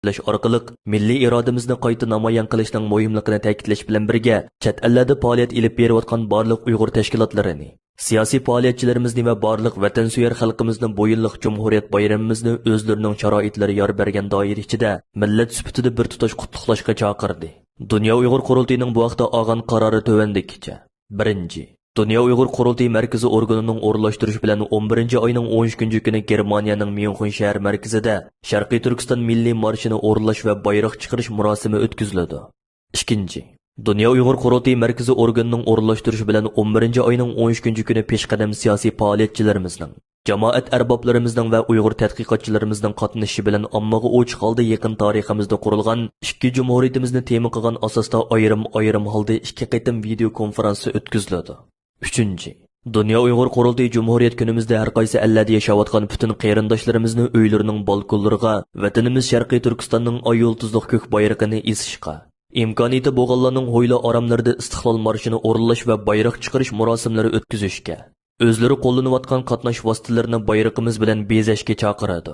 qo'llash orqali milliy irodamizni qayta namoyon qilishning muhimligini ta'kidlash bilan birga chet ellarda faoliyat olib berayotgan barliq Uyg'ur tashkilotlarini, siyosiy faoliyatchilarimizni va barliq vatansuyar xalqimizni bu yillik Cumhuriyet bayramimizni o'zlarining sharoitlari yor bergan doira ichida millat sifatida bir tutash qutlug'lashga chaqirdi. Dunyo Uyg'ur qurultiyining bu vaqtda olgan qarori tovandikicha. 1. Dunyo Uyg'ur qurultiyi markazi organining o'rinlashtirish bilan 11 oyning 13 kuni Germaniyaning Myunxen shahar markazida Sharqiy Turkiston milliy marshini o'rinlash va bayroq chiqarish murosimi o'tkaziladi. 2. Dunyo Uyg'ur qurultiyi markazi organining o'rinlashtirishi bilan 11 oyning 13 kuni peshqadam siyosiy faoliyatchilarimizning, jamoat arboblarimizning va Uyg'ur tadqiqotchilarimizning qatnashishi bilan ommaga ochiq holda yaqin tariximizda qurilgan ikki jumhuriyatimizni tema qilgan asosda ayrim holda ikki qitim video konferensi o'tkaziladi. 3. Dunyo Uyg'ur qurultiyi Cumhuriyet kunimizda har qaysi ellarda yashayotgan butun qarindoshlarimizni uylarining balkonlariga, vatanimiz Sharqiy Turkistonning oy yulduzli ko'k bayrog'ini esishga, imkoniyati bo'lganlarning ho'yla oramlarida istiqlol marshini o'rinlash va bayroq chiqarish murosimlari o'tkazishga, o'zlari qo'llanayotgan qatnash vositalarini bayrog'imiz bilan bezashga chaqiradi.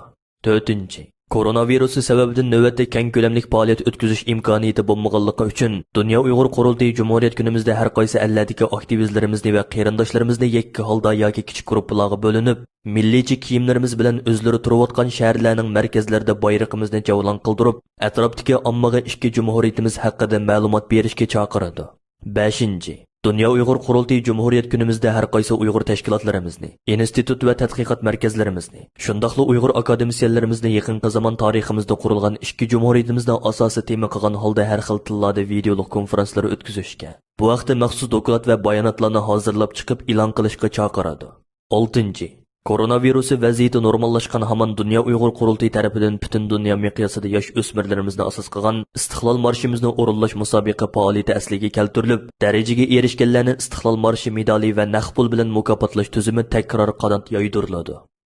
4. Koronavirusi sababidan navbatda keng ko'lamli faoliyat o'tkazish imkoniyati bo'lmaganligi uchun Dunyo Uyg'ur qurultiyi Cumhuriyet kunimizda har qaysi ellardagi aktivistlarimizni va qarindoshlarimizni yakka holda yoki kichik gruppalarga bo'linib, milliychi kiyimlarimiz bilan o'zlari turayotgan shaharlarning markazlarida bayrog'imizni javlon qildirib, atrofdagi ommaga ikki jumhuriyatimiz haqida ma'lumot berishga chaqiradi. 5. Dunyo Uyg'ur qurultiyi Cumhuriyet kunimizda har qaysi Uyg'ur tashkilotlarimizni, institut va tadqiqot markazlarimizni, shundoqla Uyg'ur akademiyanlarimizni yaqinqi zamon tariximizda qurilgan ikki jumhuriyatimizning asosi tema qilgan holda har xil tillarda videolik konferensiyalar o'tkazishga, bu vaqtda maxsus doklad va bayonotlarni hozirlab chiqib e'lon qilishga chaqiradi. 6. Koronavirusi vaziyati normallashgan hamon Dunyo Uyg'ur qurultiyi tarafidan butun dunyo miqyosida yosh o'smirlarimizni asos qilgan istiqlol marshimizni o'rinlash musobaqa faoliyati asliga keltirilib, darajaga erishganlarni istiqlol marshi medali va naqd pul bilan mukofotlash tuzumi takror qanot yoydiriladi.